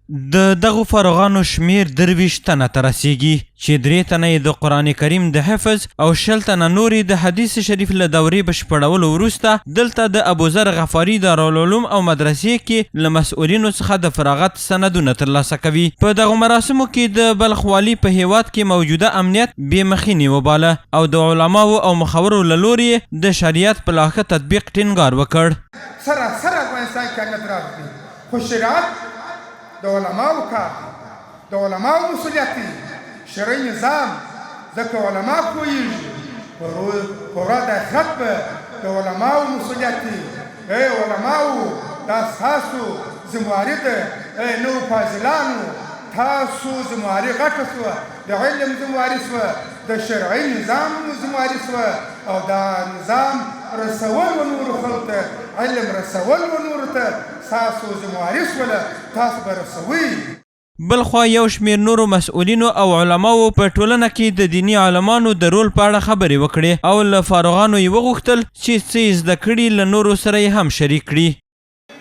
د دغو فارغانو شمیر 23 تنه ته رسیږي چې 3 تنه یې د قرآن کریم د حفظ او 60 تنه نور د حدیث شریف له دورې بشپړولو وروسته دلته د ابوذر غفاري دارالعلوم او مدرسې کې له مسؤلینو څخه د فراغت سندونه ترلاسه کوي. په دغو مراسمو کې د بلخ والي په هیواد کې موجوده امنیت بې مخینې وباله او د علماو او مخورو له لورې د شریعت په لاښه تطبیق ټینګار وکړ. سراسر افغانستان کې امنیت راغلی خو شریعت د علماو کار دی، د علماو مسؤلیت دی. شرعي نظام ځکه علما پوهېږي په ورځ د آخرت به د علماو مسؤلیت دی. ای علماو دا ستاسو ذمواري ده، ای نوو فاضلانو تاسو ذمواري غټه شوه، د علم ذمواري شوه، د شرعي نظام ذمواري شوه او دا نظام رسول و نورو خلکو ته، علم رسول و نورو ته ستاسو ذمواري شوله، تاسو به رسوئ. بلخوا یو شمیر نورو مسؤلینو او علماو په ټولنه کې د دینی عالمانو د رول په اړه خبرې وکړې او له فارغانو یې وغوښتل چې څه زده کړي له نورو سره یې هم شریک کړي.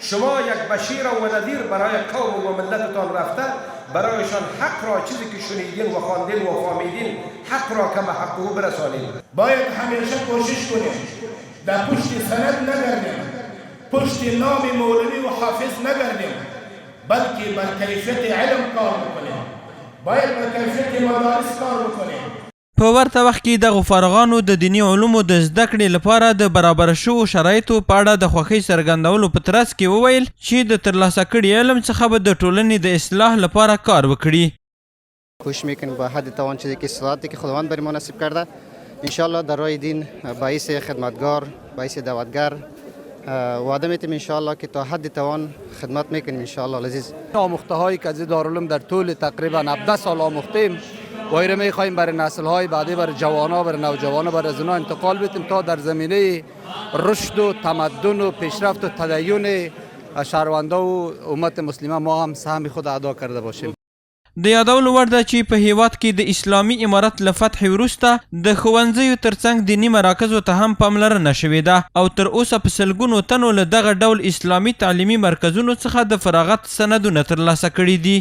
شما یک بشیر و نذیر برای قوم و ملتتان رفته، برایشان حق را چیزی که شنیدین و خواندین و فهمیدین حق را که به حقه برسانید. باید همیشه کوشش کنیم در پشت سند نگردیم، پشت نام مولوی و حافظ نگردیم، بلکه بر کیفیت علم کار بکنیم، باید بر کیفیت مدارس کار بکنیم. په ورته وخت کې دغو فارغانو د دیني علومو د زده کړې لپاره د برابر شوو شرایطو په اړه د خوښۍ څرګندولو په ترڅ کې وویل چې د ترلاسه کړي علم څخه به د ټولنې د اصلاح لپاره کار وکړي. کوشش میکنیم با حد توان چیزی که استعدادی که خداوند بر ما نصیب کرده انشالله در راه دین باعث خدمتگار، باعث دعوتگر وعده میتیم انشالله که تا حد توان خدمت میکنیم انشالله العزیز. آموخته هایی که از دارالعلوم در طول تقریبا 17 سال آموختیم و ایره میخواهیم برای نسل های بعدی، برای جوانها، برای نوجوانها، برای از اونها انتقال بدیم تا در زمینه رشد و تمدن و پیشرفت و تدین شهرونده و امت مسلمه ما هم سهم خود ادا کرده باشیم. د یادولو وړ ده چې په هیواد کې د اسلامي امارت له فتحې وروسته د ښوونځیو ترڅنګ دیني مراکزو ته هم پاملرنه شوې ده او تر اوسه په سلګونو تنو له دغه ډول اسلامي تعلیمي مرکزونو څخه د فراغت سندونه ترلاسه کړي دي.